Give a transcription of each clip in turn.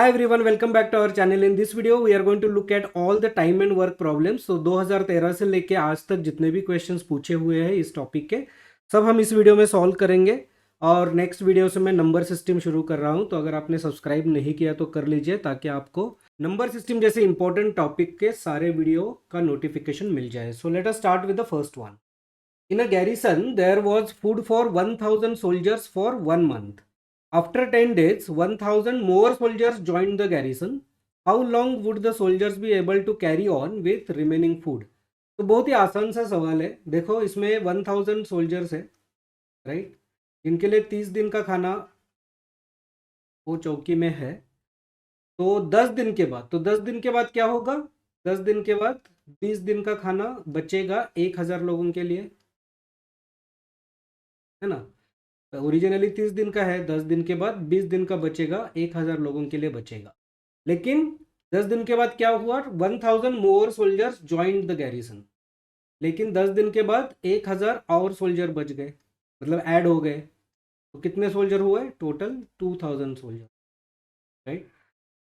Hi everyone, welcome back to our channel. In this video, we are going to look at all the time and work problems. So 2013 से लेके आज तक जितने भी questions पूछे हुए हैं इस टॉपिक के सब हम इस वीडियो में सॉल्व करेंगे। और नेक्स्ट वीडियो से मैं नंबर सिस्टम शुरू कर रहा हूं, तो अगर आपने सब्सक्राइब नहीं किया तो कर लीजिए ताकि आपको नंबर सिस्टम जैसे इंपॉर्टेंट टॉपिक के सारे वीडियो का नोटिफिकेशन मिल जाए। So let us start with the first one. In a garrison, there was food for 1000 soldiers for 1 month. After 10 days, 1000 more soldiers joined the garrison. How long would the soldiers be able to carry on with remaining food? तो बहुत ही आसान सा सवाल है। देखो इसमें 1000 soldiers है, right, इनके लिए 30 दिन का खाना वो चौकी में है। तो 10 दिन के बाद, तो 10 दिन के बाद क्या होगा? 10 दिन के बाद 20 दिन का खाना बचेगा 1000 लोगों के लिए, है ना। ओरिजिनली 30 दिन का है, 10 दिन के बाद 20 दिन का बचेगा, 1000 लोगों के लिए बचेगा। लेकिन 10 दिन के बाद क्या हुआ? 1000 मोर सोल्जर्स ज्वाइंड द गैरिसन। लेकिन 10 दिन के बाद 1000 और सोल्जर बच गए, मतलब ऐड हो गए। तो कितने सोल्जर हुए टोटल? 2000 soldier, right.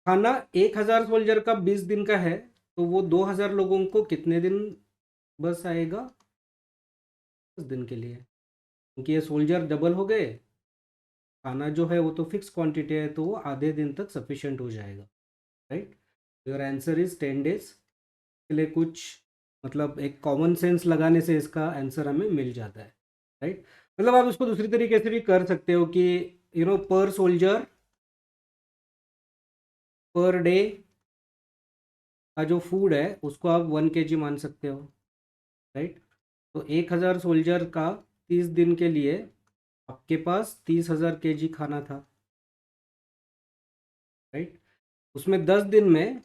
खाना 1000 सोल्जर का 20 दिन का है, तो वो 2000 लोगों को कितने दिन बस आएगा? 10 दिन के लिए, क्योंकि ये सोल्जर डबल हो गए। खाना जो है वो तो फिक्स क्वांटिटी है, तो वो आधे दिन तक सफिशिएंट हो जाएगा, right. Your answer is 10 days के लिए। कुछ मतलब एक कॉमन सेंस लगाने से इसका आंसर हमें मिल जाता है, राइट। मतलब आप इसको दूसरी तरीके से भी कर सकते हो कि पर सोल्जर पर डे का जो फूड है उसको आप 1 kg मान सकते हो, राइट। तो 1000 सोल्जर का 30 दिन के लिए आपके पास 30,000 kg खाना था, राइट। उसमें 10 दिन में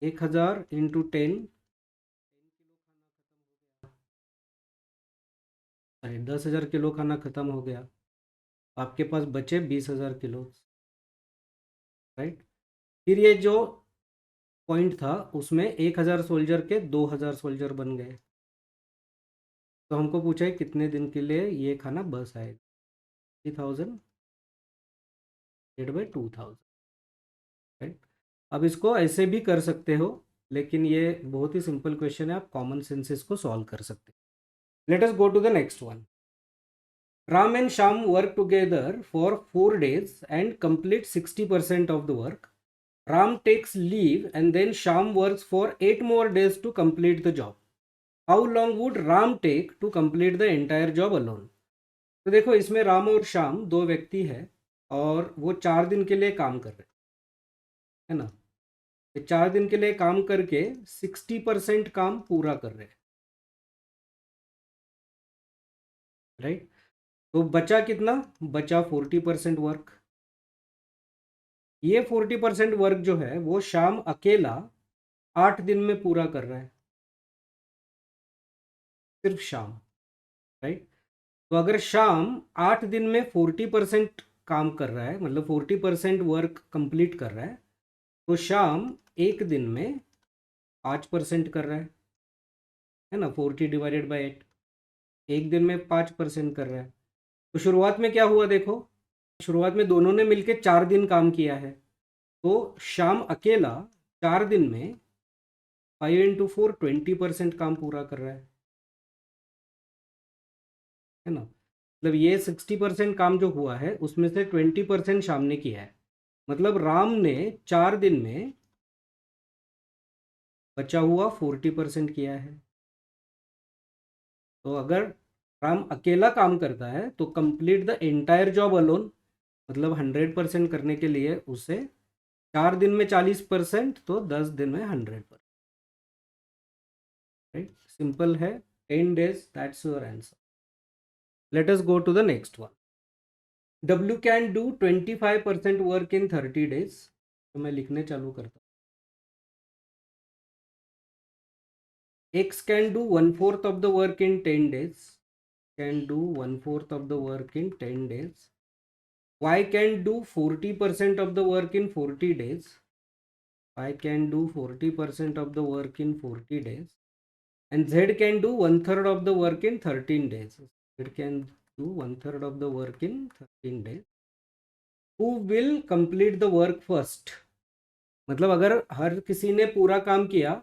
1000 इंटू 10, अरे 10,000 किलो खाना खत्म हो गया। आपके पास बचे 20,000 किलो, राइट। फिर ये जो पॉइंट था उसमें 1000 सोल्जर के 2000 सोल्जर बन गए। तो हमको पूछा है कितने दिन के लिए ये खाना बस आएगा। 3000 डिवाइडेड बाई 2000, राइट। अब इसको ऐसे भी कर सकते हो, लेकिन ये बहुत ही सिंपल क्वेश्चन है, आप कॉमन सेंस इसको सॉल्व कर सकते हो। Let us go to the next one. Ram and Sham work together for 4 days and complete 60% of the work. Ram takes leave and then Sham works for 8 more days to complete the job. How long would Ram take to complete the entire job alone? तो देखो इसमें राम और श्याम दो व्यक्ति है और वो 4 दिन के लिए काम कर रहे हैं, है ना। ये 4 दिन के लिए काम करके 60% काम पूरा कर रहे हैं, राइट। तो बचा कितना? बचा 40% वर्क। ये 40% वर्क जो है वो शाम अकेला 8 दिन में पूरा कर रहा है, सिर्फ शाम, राइट। तो अगर शाम 8 दिन में 40% काम कर रहा है, मतलब 40% वर्क कंप्लीट कर रहा है, तो शाम एक दिन में 5% कर रहा है ना। 40 डिवाइडेड बाई 8, एक दिन में 5% कर रहा है। तो शुरुआत में क्या हुआ देखो, शुरुआत में दोनों ने मिलकर 4 दिन काम किया है, तो शाम अकेला 4 दिन में 5 into 4 20% काम पूरा कर रहा है ना। मतलब ये 60% काम जो हुआ है उसमें से 20% शाम ने किया है। मतलब राम ने 4 दिन में बचा हुआ 40% किया है। तो अगर राम अकेला काम करता है तो complete the entire job alone, मतलब 100% करने के लिए उसे 4 दिन में 40%, तो 10 दिन में 100%, राइट। सिंपल है, 10 days, that's your answer. Let us go to the next one. W can do 25% work in 30 days। तो मैं लिखने चालू करता हूँ। X can do 1/4 of the work in 10 days, can do 1/4 of the work in 10 days। Y can do 40% of the work in 40 days, Y can do 40% of the work in 40 days। And Z can do 1/3 of the work in 13 days. Z can do 1/3 of the work in 13 days. Who will complete the work first? मतलब अगर हर किसी ने पूरा काम किया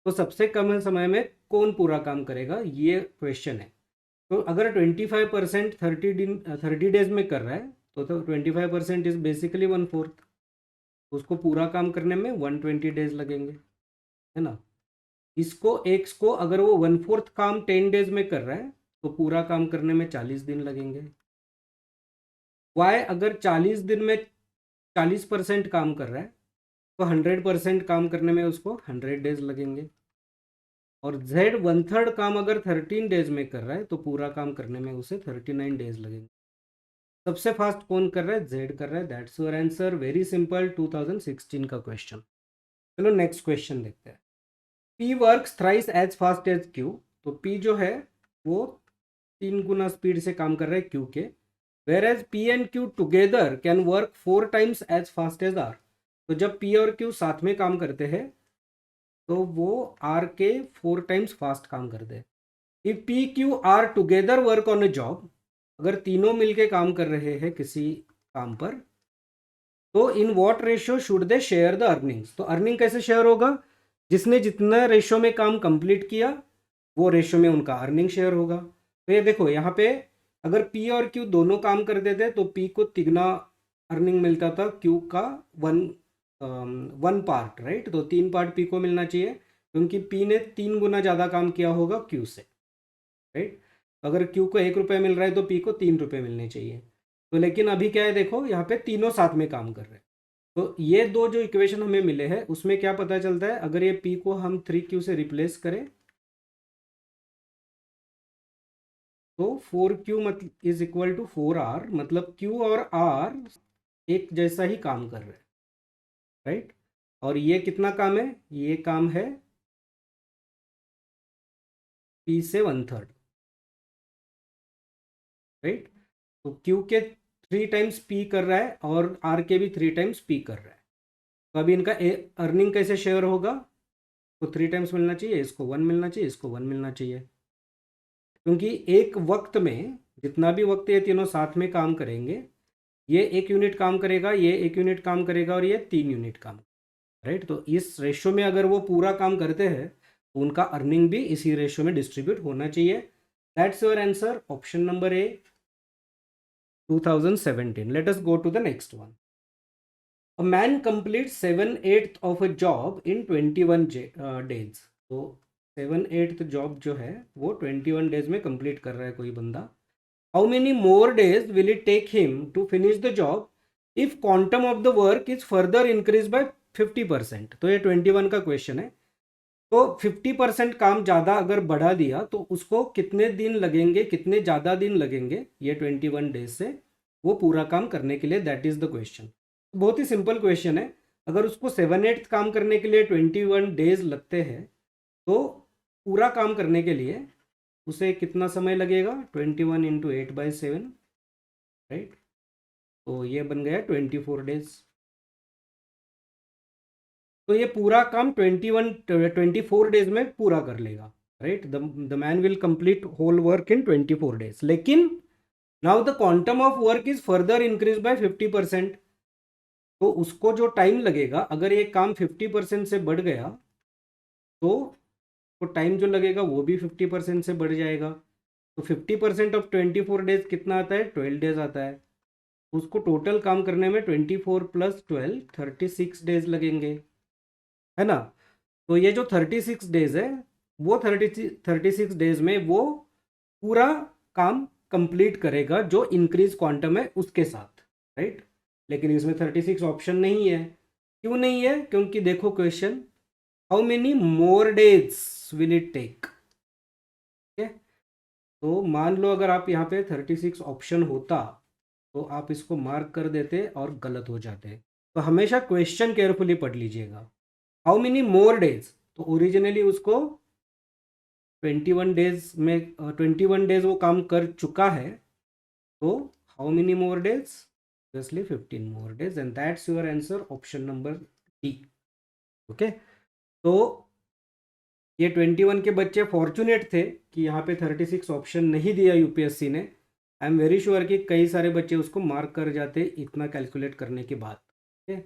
तो सबसे कम समय में कौन पूरा काम करेगा, ये क्वेश्चन है। तो अगर 25% 30 डेज में कर रहा है तो 25% इज बेसिकली 1/4। उसको पूरा काम करने में 120 डेज लगेंगे, है ना। इसको एक्स को अगर वो 1/4 काम 10 डेज में कर रहा है तो पूरा काम करने में 40 दिन लगेंगे। वाई अगर 40 दिन में 40% काम कर रहा है तो 100% काम करने में उसको 100 डेज लगेंगे। और जेड 1/3 काम अगर 13 डेज में कर रहा है तो पूरा काम करने में उसे 39 डेज लगेंगे। सबसे फास्ट कौन कर रहा है, जेड कर रहा है। That's your answer, very simple, 2016 का क्वेश्चन। चलो नेक्स्ट क्वेश्चन देखते हैं। P works thrice as fast as Q. तो पी जो है वो 3 गुना स्पीड से काम कर रहा है क्यू के। Where as P and Q together can work 4 times as fast as R. तो जब पी और क्यू साथ में काम करते हैं तो वो आर के 4 टाइम्स फास्ट काम करते हैं। If P Q R together work on a job, अगर तीनों मिलके काम कर रहे हैं किसी काम पर, तो in what ratio should they share the earnings. तो अर्निंग कैसे शेयर होगा, जिसने जितना रेशियो में काम कंप्लीट किया वो रेशियो में उनका अर्निंग शेयर होगा। तो ये देखो यहाँ पे अगर पी और क्यू दोनों काम करते थे तो पी को तिगना अर्निंग मिलता था, क्यू का वन पार्ट, राइट। तो 3 पार्ट पी को मिलना चाहिए क्योंकि पी ने 3 गुना ज़्यादा काम किया होगा क्यू से, राइट। अगर क्यू को 1 रुपये मिल रहा है तो पी को 3 रुपये मिलने चाहिए। तो लेकिन अभी क्या है, देखो यहाँ पे तीनों साथ में काम कर रहे हैं। तो ये दो जो इक्वेशन हमें मिले हैं उसमें क्या पता चलता है, अगर ये पी को हम 3Q से रिप्लेस करें तो 4Q मतलब इज इक्वल टू 4R, मतलब Q और R एक जैसा ही काम कर रहे हैं, राइट। और ये कितना काम है, ये काम है P से 1/3, राइट। तो Q के 3 टाइम्स P कर रहा है और R के भी 3 टाइम्स P कर रहा है। तो अभी इनका अर्निंग कैसे शेयर होगा, तो 3 टाइम्स मिलना चाहिए, इसको 1 मिलना चाहिए, इसको 1 मिलना चाहिए। क्योंकि एक वक्त में जितना भी वक्त ये तीनों साथ में काम करेंगे, ये 1 यूनिट काम करेगा, ये 1 यूनिट काम करेगा और ये 3 यूनिट काम, राइट। तो इस रेशियो में अगर वो पूरा काम करते हैं तो उनका अर्निंग भी इसी रेशियो में डिस्ट्रीब्यूट होना चाहिए। That's your answer, option number A, 2017। Let us go to the next one. A man complete 7/8 of a job in 21 days. तो 7/8 जॉब जो है वो 21 डेज में कंप्लीट कर रहा है कोई बंदा। How many more days will it take him to finish the job if quantum of the work is further increase by 50%। तो ये 21 का क्वेश्चन है। तो 50% काम ज़्यादा अगर बढ़ा दिया तो उसको कितने दिन लगेंगे, कितने ज़्यादा दिन लगेंगे ये 21 डेज से वो पूरा काम करने के लिए, दैट इज़ द क्वेश्चन। बहुत ही सिंपल क्वेश्चन है। अगर उसको 7/8 काम करने के लिए 21 डेज लगते हैं तो पूरा काम करने के लिए उसे कितना समय लगेगा, 21 इंटू 8/7, राइट। तो ये बन गया 24 डेज। तो ये पूरा काम 24 डेज में पूरा कर लेगा, right. The man will complete whole work in 24 days. लेकिन now the quantum of work is further increase by 50%। तो उसको जो टाइम लगेगा, अगर ये काम 50% से बढ़ गया तो टाइम जो लगेगा वो भी 50% से बढ़ जाएगा। तो 50% ऑफ 24 डेज कितना आता है, 12 डेज आता है। उसको टोटल काम करने में 24 + 12 36 डेज लगेंगे, है ना। तो ये जो 36 डेज है वो 36 डेज में वो पूरा काम कंप्लीट करेगा जो इंक्रीज क्वांटम है उसके साथ, राइट। लेकिन इसमें 36 ऑप्शन नहीं है। क्यों नहीं है, क्योंकि देखो question, how many more days will it take. तो मान लो अगर आप यहाँ पे 36 ऑप्शन होता तो आप इसको मार्क कर देते और गलत हो जाते। तो हमेशा क्वेश्चन केयरफुली पढ़ लीजिएगा। हाउ मेनी मोर डेज, तो ओरिजिनली उसको 21 डेज में 21 डेज वो काम कर चुका है। तो how many more days, obviously 15 more days, and that's your answer, option number D. Okay, तो ये 21 के बच्चे फॉर्चुनेट थे कि यहाँ पे 36 ऑप्शन नहीं दिया यूपीएससी ने। आई एम वेरी श्योर कि कई सारे बच्चे उसको मार्क कर जाते इतना कैलकुलेट करने के बाद। Okay,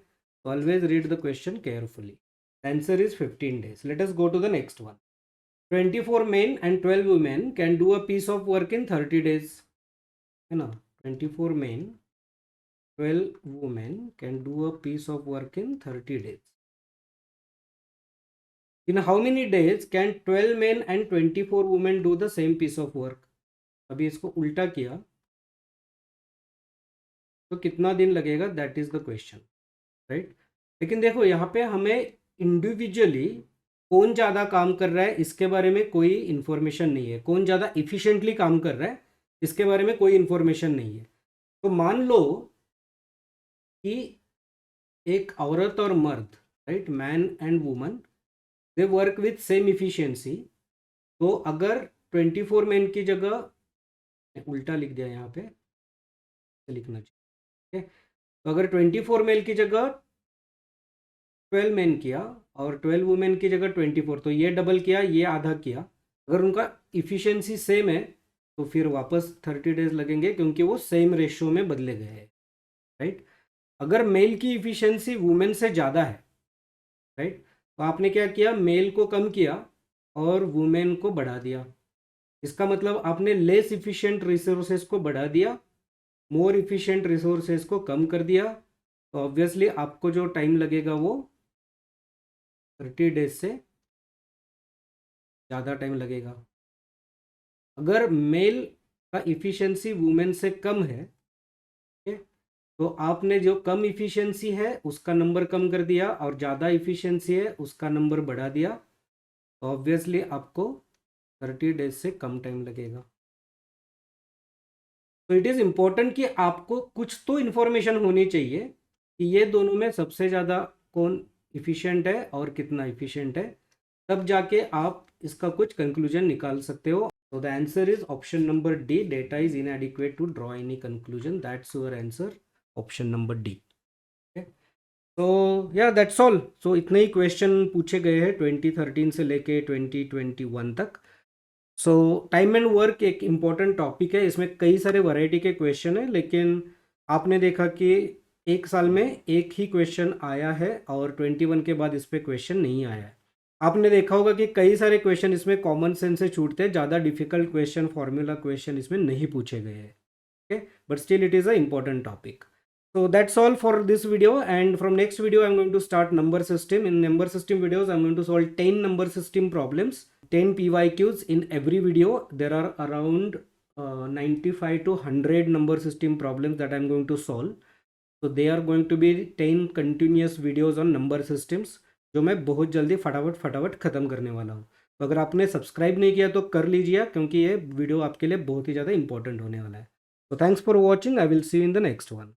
always read the question carefully. Answer is 15 days. Let us go to the next one. 24 men and 12 women can do a piece of work in 30 days. है ना, 24 men, 12 women can do a piece of work in 30 days. In how many days can 12 men and 24 women do the same piece of work? अभी इसको उल्टा किया तो कितना दिन लगेगा, that is the question, right. लेकिन देखो यहाँ पे हमें इंडिविजुअली कौन ज़्यादा काम कर रहा है इसके बारे में कोई इन्फॉर्मेशन नहीं है, कौन ज़्यादा इफिशिएंटली काम कर रहा है इसके बारे में कोई इन्फॉर्मेशन नहीं है। तो मान लो कि एक औरत और मर्द, right, man and woman, they work with same efficiency. तो अगर 24 मैन की जगह, उल्टा लिख दिया यहाँ पे, लिखना चाहिए, तो अगर 24 मैन की जगह 12 मैन किया और 12 वुमेन की जगह 24, तो ये डबल किया, ये आधा किया। अगर उनका इफिशिएंसी सेम है तो फिर वापस 30 डेज लगेंगे क्योंकि वो सेम रेशियो में बदले गए हैं, राइट। अगर मेल की इफिशिएंसी वुमेन से ज़्यादा है, राइट, तो आपने क्या किया, मेल को कम किया और वुमेन को बढ़ा दिया। इसका मतलब आपने लेस इफिशिएंट रिसोर्सेज को बढ़ा दिया, मोर इफिशिएंट रिसोर्सेज को कम कर दिया। तो ऑब्वियसली आपको जो टाइम लगेगा वो 30 डेज से ज़्यादा टाइम लगेगा। अगर मेल का इफिशिएंसी वुमेन से कम है, तो आपने जो कम इफिशिएंसी है उसका नंबर कम कर दिया और ज़्यादा इफिशिएंसी है उसका नंबर बढ़ा दिया। तो ऑब्वियसली आपको 30 डेज से कम टाइम लगेगा। तो इट इज़ इम्पोर्टेंट कि आपको कुछ तो इन्फॉर्मेशन होनी चाहिए कि ये दोनों में सबसे ज़्यादा कौन इफ़िशिएंट है और कितना इफ़िशिएंट है, तब जाके आप इसका कुछ कंक्लूजन निकाल सकते हो। तो the answer is option number D, data is inadequate to draw any conclusion, that's your answer, option number D. तो या दैट्स ऑल। सो इतने ही क्वेश्चन पूछे गए हैं 2013 से लेके 2021 तक। सो टाइम एंड वर्क एक इम्पॉर्टेंट टॉपिक है, इसमें कई सारे वैरायटी के क्वेश्चन है, लेकिन आपने देखा कि एक साल में एक ही क्वेश्चन आया है और 21 के बाद इस पर क्वेश्चन नहीं आया है। आपने देखा होगा कि कई सारे क्वेश्चन इसमें कॉमन सेंस से छूटते हैं, ज़्यादा डिफिकल्ट क्वेश्चन, फॉर्मूला क्वेश्चन इसमें नहीं पूछे गए हैं, okay, but still it is a important topic. So that's all for this video, and from next video I'm going to start number system. In number system videos I'm going to solve 10 number system problems, 10 PYQs in every video. There are around 95 to 100 number system problems that I'm going to solve. So they are going to be 10 continuous videos on number systems जो मैं बहुत जल्दी फटाफट ख़त्म करने वाला हूँ। तो अगर आपने सब्सक्राइब नहीं किया तो कर लीजिए क्योंकि ये वीडियो आपके लिए बहुत ही ज़्यादा इंपॉर्टेंट होने वाला है। So thanks for watching. I will see you in the next one.